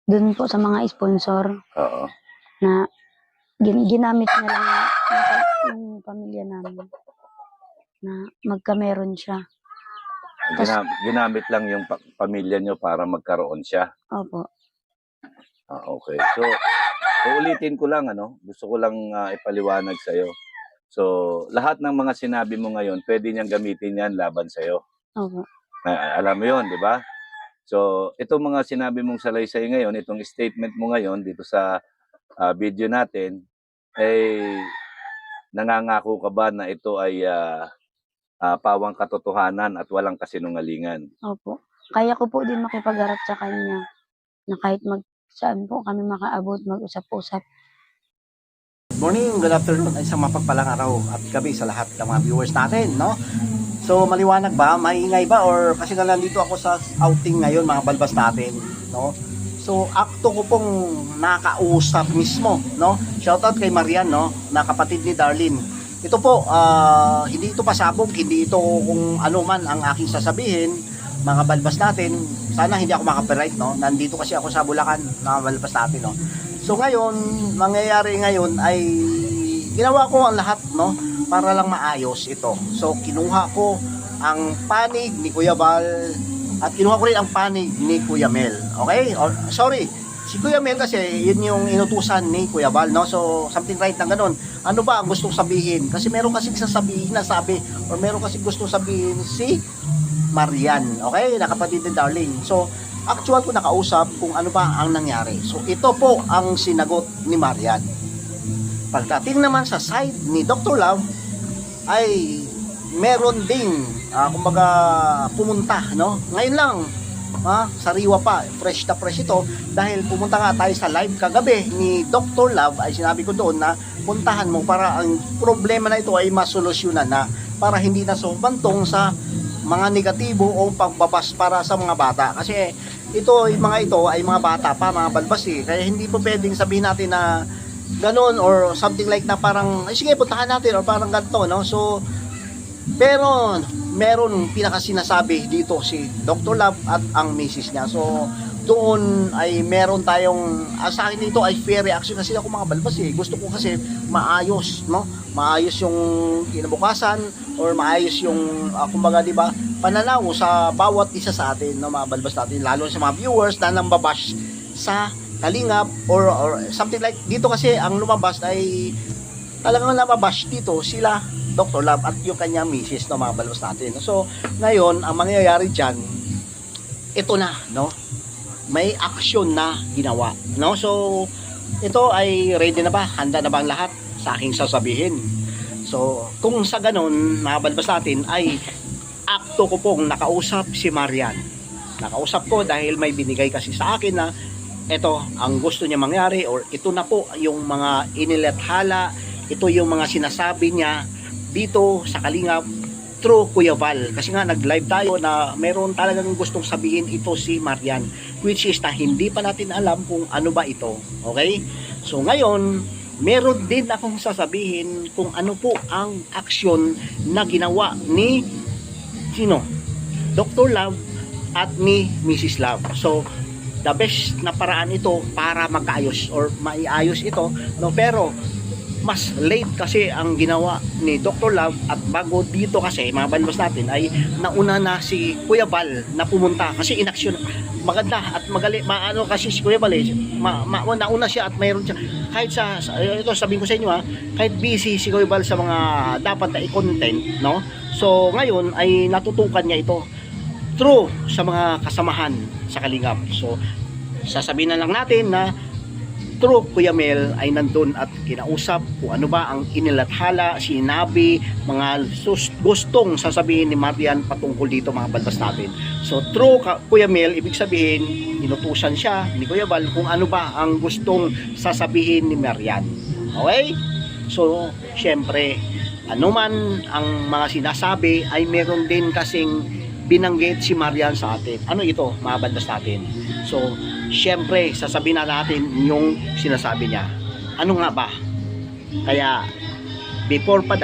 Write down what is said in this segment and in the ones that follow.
Dun po sa mga sponsor Oo. na ginamit na lang yung pamilya namin na magkameron siya. Ginamit lang yung pamilya nyo para magkaroon siya. Opo. Okay. So, uulitin ko lang, gusto ko lang ipaliwanag sa'yo. So, lahat ng mga sinabi mo ngayon, pwede niyang gamitin yan laban sa'yo. Opo. Alam mo yun, di ba? So, itong mga sinabi mong salaysay ngayon, itong statement mo ngayon dito sa video natin, nangangako ka ba na ito ay pawang katotohanan at walang kasinungalingan? Opo. Kaya ko po din makipagharap sa kanya na kahit saan po kami makaabot, mag-usap-usap. Good morning, good afternoon, ay isang mapagpalang araw at gabi sa lahat ng mga viewers natin, no? So, maliwanag ba? Maingay ba? Or kasi nga nandito ako sa outing ngayon, mga balbas natin, no? So, akto ko pong nakausap mismo, no? Shoutout kay Marian, no? Na kapatid ni Darlene. Ito po, hindi ito pasabog, hindi ito kung ano man ang aking sasabihin, mga balbas natin. Sana hindi ako makapiright, no? Nandito kasi ako sa Bulacan, mga balbas natin, no? So ngayon, mangyayari ngayon ay ginawa ko ang lahat, no, para lang maayos ito. So kinuha ko ang panig ni Kuya Val at kinuha ko rin ang panig ni Kuya Mel. Okay? Sorry. Si Kuya Mel kasi yun yung inutusan ni Kuya Val, no? So something right ng ganun. Ano ba ang gustong sabihin? Kasi meron kasi sasabihin na sabi or meron kasi gustong sabihin si Marian. Okay? Nakapatid ni Darling. So actual ko nakausap kung ano ba ang nangyari. So ito po ang sinagot ni Marian. Pagdating naman sa side ni Dr. Love ay meron ding kumbaga pumunta, no? Ngayon lang, sariwa pa, fresh na fresh ito dahil pumunta nga tayo sa live kagabi ni Dr. Love ay sinabi ko doon na puntahan mo para ang problema na ito ay masolusyonan na para hindi na sumbantong sa mga negatibo o pagbabas para sa mga bata kasi mga ito ay mga bata pa, mga balbas kaya hindi po pwedeng sabihin natin na ganon or something like na parang sige puntahan natin or parang ganito, no? So pero meron pinakasinasabi dito si Dr. Love at ang misis niya. So doon ay meron tayong sa akin dito ay fair reaction kasi ako mga balbas gusto ko kasi maayos, no? Maayos yung kinabukasan or maayos yung kumbaga di ba pananaw sa bawat isa sa atin, no, mga balbas natin, lalo sa mga viewers na nambabash sa Kalingap or something like dito kasi ang lumabas ay talagang nababash dito sila Dr. Love at yung kanyang misis, no, mga balbas natin. So ngayon ang mangyayari dyan ito na, no, may action na ginawa, no? So ito ay ready na ba? Handa na ba ang lahat sa aking sasabihin? So kung sa ganun mga balbas natin ay akto ko pong nakausap si Marian. Nakausap ko dahil may binigay kasi sa akin na ito ang gusto niya mangyari or ito na po yung mga inilathala, ito yung mga sinasabi niya dito sa Kalingap through Kuya Val. Kasi nga nag-live tayo na meron talagang gustong sabihin ito si Marian, which is na hindi pa natin alam kung ano ba ito. Okay? So ngayon, meron din akong sasabihin kung ano po ang aksyon na ginawa ni Dr. Love at ni Mrs. Love. So the best na paraan ito para magkaayos or maiayos ito, no? Pero mas late kasi ang ginawa ni Dr. Love at bago dito kasi mga balbas natin ay nauna na si Kuya Val na pumunta kasi inaksyon maganda at magaling maano kasi si Kuya Val nauna siya at mayroon siya kahit ito sabihin ko sa inyo kahit busy si Kuya Val sa mga dapat na i-content, no? So ngayon ay natutukan niya ito through sa mga kasamahan sa Kalingap. So sasabihin na lang natin na through Kuya Mel ay nandun at kinausap kung ano ba ang inilathala, sinabi, mga gustong sasabihin ni Marian patungkol dito mga balbas natin. So through Kuya Mel, ibig sabihin inutusan siya ni Kuya Val kung ano ba ang gustong sasabihin ni Marian. Okay? So syempre ano man ang mga sinasabi ay meron din kasing binanggit si Marian sa atin. Ano ito mga balbas natin? So syempre sasabihin na natin yung sinasabi niya. Ano nga ba? Kaya before pa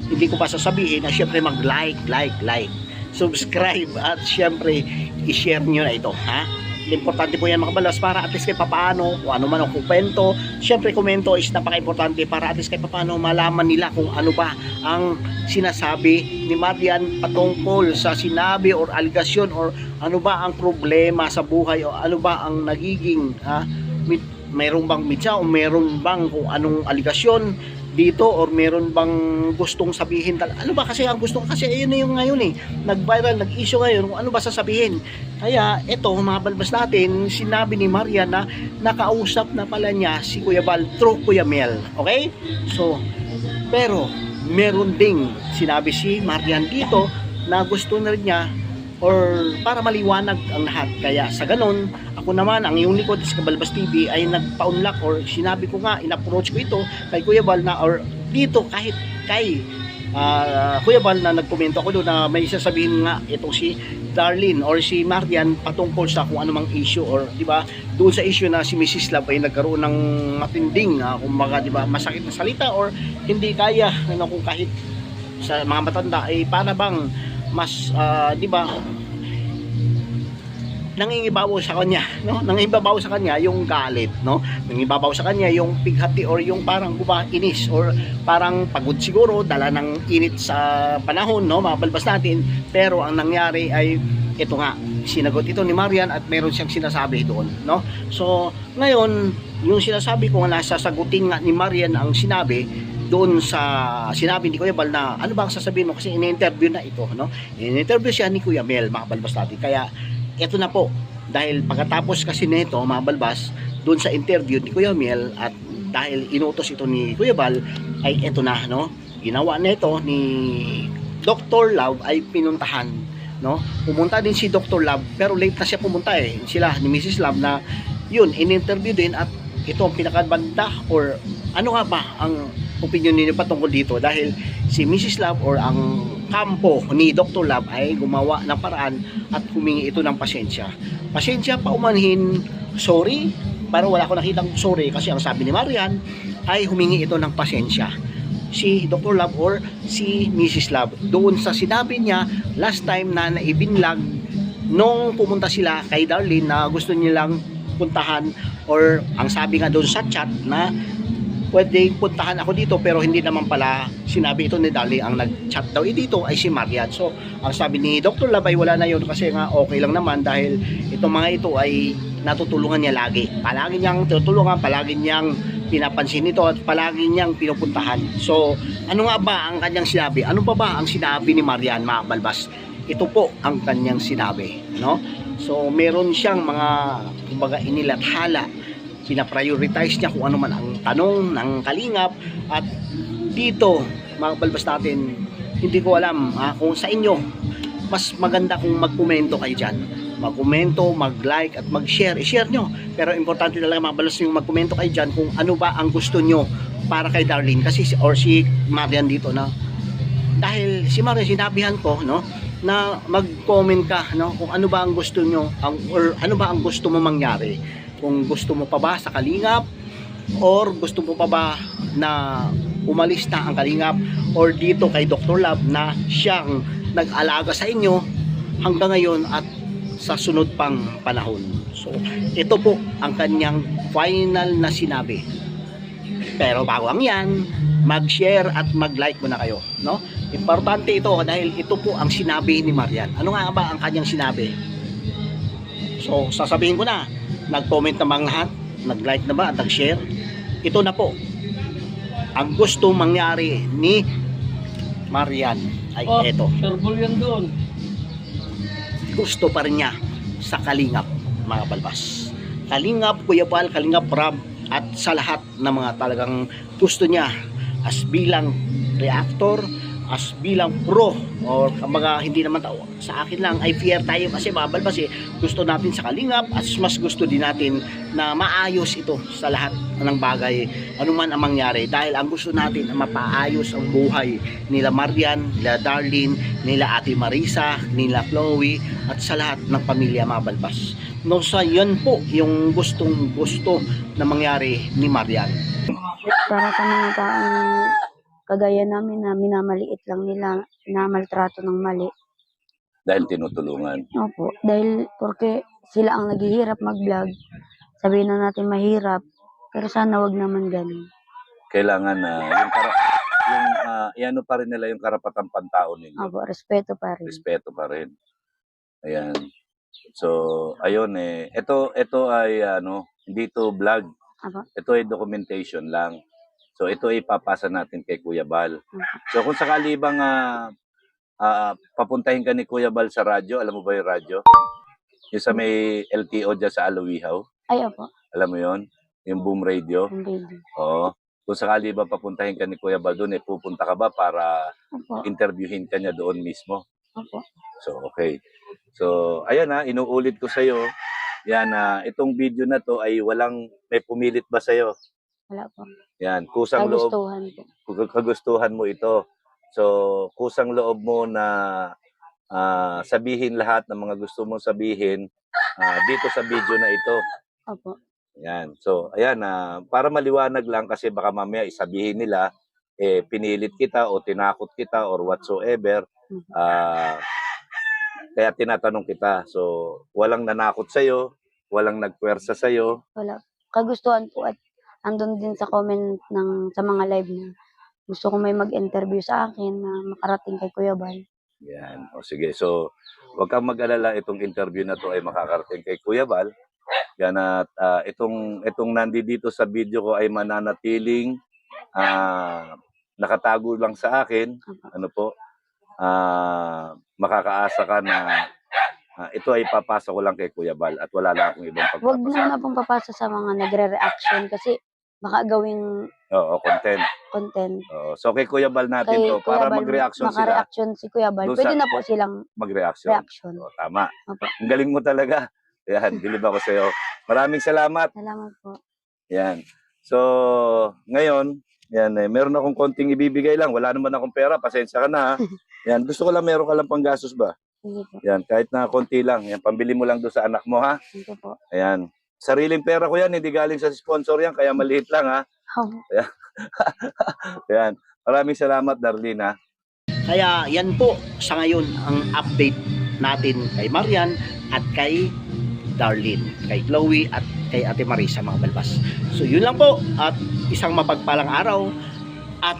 hindi ko pa sasabihin na syempre mag-like, subscribe at syempre i-share nyo na ito, ha? Importante po yan mga kabalbas para at least kahit papaano kung ano man ang kwento. Siyempre komento is napaka-importante para at least kahit papaano malaman nila kung ano ba ang sinasabi ni Marian patungkol sa sinabi or aligasyon or ano ba ang problema sa buhay o ano ba ang nagiging mayroon bang mitya o mayroon bang kung anong aligasyon dito or meron bang gustong sabihin ano ba kasi ang gusto kasi ayun na yung ngayon nag-viral, nag-issue ngayon kung ano ba sasabihin. Kaya eto mga balbas natin, sinabi ni Marian na nakausap na pala niya si Kuya Bal through Kuya Mel. Okay? So, pero meron ding sinabi si Marian dito na gusto na rin niya or para maliwanag ang lahat. Kaya sa ganon, ako naman, ang iyong likod sa Kabalbas TV ay nagpa-unlock or sinabi ko nga, in-approach ko ito kay Kuya Bal na or dito kahit kay Kuya Bal na nagkomento ako doon na may sasabihin nga itong si Darlene or si Marian patungkol sa kung anumang issue or di ba doon sa issue na si Mrs. Love ay nagkaroon ng matinding kumbaga di ba masakit na salita or hindi kaya kung kahit sa mga matanda ay para bang mas di ba nangingibabaw sa kanya, no? Nangingibabaw sa kanya yung galit, no? Nangingibabaw sa kanya yung pighati or yung parang inis or parang pagod siguro dala ng init sa panahon, no? Mga balbas natin. Pero ang nangyari ay ito nga, sinagot ito ni Marian at meron siyang sinasabi doon, no? So, ngayon, yung sinasabi ko nga nasasagutin nga ni Marian ang sinabi doon sa sinabi ni Kuya Bal na ano ba ang sasabihin mo kasi in-interview na ito, no? In-interview siya ni Kuya Mel, mga balbas natin. Kaya ito na po, dahil pagkatapos kasi nito mga balbas, doon sa interview ni Kuya Mel at dahil inutos ito ni Kuya Bal, ay ito na, no? Ginawa na ito ni Dr. Love ay pinuntahan, no? Pumunta din si Dr. Love pero late na siya pumunta sila ni Mrs. Love na yun, in-interview din at ito ang pinakabanda or ano nga ba ang opinion niyo patungkol dito dahil si Mrs. Love or ang kampo ni Dr. Love ay gumawa ng paraan at humingi ito ng pasensya. Pasensya pa umanhin, sorry, pero wala ko nakitang sorry kasi ang sabi ni Marian ay humingi ito ng pasensya. Si Dr. Love or si Mrs. Love doon sa sinabi niya last time na naibinlag nung pumunta sila kay Darlene na gusto nilang puntahan or ang sabi nga doon sa chat na pwede puntahan ako dito pero hindi naman pala sinabi ito ni Dali ang nag-chat daw dito ay si Marian. So ang sabi ni Dr. Love ay wala na yun kasi nga okay lang naman dahil itong mga ito ay natutulungan niya lagi. Palagi niyang tutulungan, palagi niyang pinapansin ito at palagi niyang pinupuntahan. So ano nga ba ang kanyang sinabi? Ano pa ba ang sinabi ni Marian, mga balbas? Ito po ang kanyang sinabi, no? So meron siyang mga kumbaga inilathala, pinaprioritize niya kung ano man ang tanong ng kalingap at dito mga balbas natin hindi ko alam kung sa inyo mas maganda kung magkomento kayo dyan, magkomento, mag-like at mag-share, i-share nyo pero importante talaga mga balbas yung magkomento kayo dyan kung ano ba ang gusto nyo para kay Darlene kasi or si Marian dito na dahil si Marian sinabihan ko, no, na mag-comment ka, no, kung ano ba ang gusto nyo or ano ba ang gusto mo mangyari. Kung gusto mo pa ba sa kalingap or gusto mo pa ba na umalis na ang kalingap or dito kay Dr. Love na siyang nag-alaga sa inyo hanggang ngayon at sa sunod pang panahon. So ito po ang kanyang final na sinabi. Pero bago ang yan, mag-share at mag-like muna kayo, no? Importante ito dahil ito po ang sinabi ni Marian. Ano nga ba ang kanyang sinabi? So sasabihin ko na, nag-comment naman lahat, nag-like na ba at nag-share? Ito na po ang gusto mangyari ni Marian ay ito. Yan doon. Gusto pa rin niya sa kalingap, mga balbas. Kalingap, Kuya Bal, Kalingap Rab at sa lahat ng mga talagang gusto niya as bilang reactor, as bilang pro or kumbaga hindi naman tao sa akin lang ay fair tayo kasi mga balbas gusto natin sa kalingap at mas gusto din natin na maayos ito sa lahat ng bagay anuman ang mangyari dahil ang gusto natin na mapaayos ang buhay nila Marian, nila Darlene, nila Ate Marisa, nila Chloe at sa lahat ng pamilya, mga balbas. No, sa yan po yung gusto na mangyari ni Marian. Para sa mga taong kagaya namin na minamaliit lang nila, minamaltrato ng mali. Dahil tinutulungan. Opo, dahil porque sila ang naghihirap mag-vlog, sabihin na natin mahirap, pero sana wag naman ganun. Kailangan na iano pa rin nila yung karapatang pantao ninyo. Opo, respeto pa rin. Respeto pa rin. Ayan. So, ayun ito ay hindi to vlog. Opo. Ito ay documentation lang. So, ito ay ipapasa natin kay Kuya Bal. So, kung sakali bang papuntahin ka ni Kuya Bal sa radyo, alam mo ba yung radyo? Yung sa may LTO dyan sa Alawihaw. Ay, opo. Alam mo yon? Yung Boom Radio. Yung baby. Oo. Kung sakali ba papuntahin ka ni Kuya Bal doon, pupunta ka ba para Opo. interviewin ka niya doon mismo? Opo. So, okay. So, ayan inuulit ko sa'yo. Yan, itong video na to ay may pumilit ba sa'yo? Wala po. Yan, kusang loob. Kagustuhan po. Kagustuhan mo ito. So, kusang loob mo na sabihin lahat ng mga gusto mong sabihin dito sa video na ito. Opo. Yan. So, ayan, para maliwanag lang kasi baka mamaya isabihin nila, pinilit kita o tinakot kita or whatsoever. Kaya tinatanong kita. So, walang nanakot sa'yo, walang nagpuwersa sa'yo. Wala. Kagustuhan po at andun din sa comment sa mga live na gusto ko may mag-interview sa akin na makarating kay Kuya Bal. Yan. O sige. So, wag kang mag-alala, itong interview na to ay makakarating kay Kuya Bal. Yan at itong nandito sa video ko ay mananatiling nakatago lang sa akin. Ano po? Makakaasa ka na ito ay papasa ko lang kay Kuya Bal at wala lang akong ibang Huwag pagpapasa. mo na pong papasa sa mga nagre-reaction kasi baka gawing Oo, content. content. Oo. So kay Kuya Bal natin Kay to Kuya para Bal, mag-reaction sila. maka-reaction si Kuya Bal. Doon Pwede sa- na po silang Mag-reaction. reaction. Oo, tama. Opo. Ang galing mo talaga. Yan, bilib ako sa'yo. Maraming salamat. Salamat po. Yan. So, ngayon, meron akong konting ibibigay lang. Wala naman akong pera. Pasensya ka na. Yan, gusto ko lang meron ka lang panggastos ba? Sige po. Yan, kahit na konti lang. Yan, pambili mo lang doon sa anak mo, ha? Sige po. Ayan. Sariling pera ko yan, hindi galing sa sponsor yan, kaya maliit lang, ha? Opo. Ayan. Maraming salamat, Darlene, ha? Kaya yan po sa ngayon ang update natin kay Marian at kay Darlene, kay Chloe at kay Ate Marisa mga balbas. So yun lang po at isang mapagpalang araw at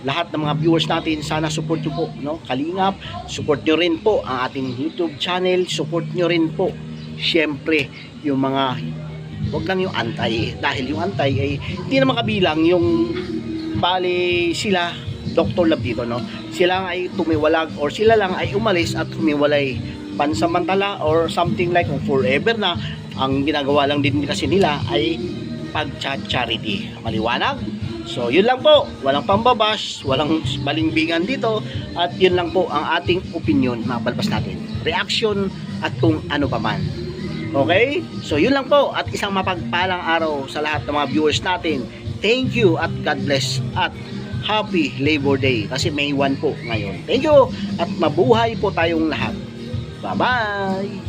lahat ng mga viewers natin, sana support nyo po, no? Kalingap, support nyo rin po ang ating YouTube channel, support nyo rin po syempre yung mga, wag lang yung antay, dahil yung antay ay hindi naman kabilang yung bali sila Dr. Love dito, no? Sila lang ay tumiwalag or sila lang ay umalis at humiwalay pansamantala or something like forever na. Ang ginagawa lang din kasi nila ay pag-charity. Maliwanag? So, yun lang po. Walang pambabash, walang balingbingan dito. At yun lang po ang ating opinion, mga balbas natin. Reaction at kung ano pa man. Okay? So, yun lang po. At isang mapagpalang araw sa lahat ng mga viewers natin. Thank you at God bless. At Happy Labor Day. Kasi May 1 po ngayon. Thank you. At mabuhay po tayong lahat. Bye-bye.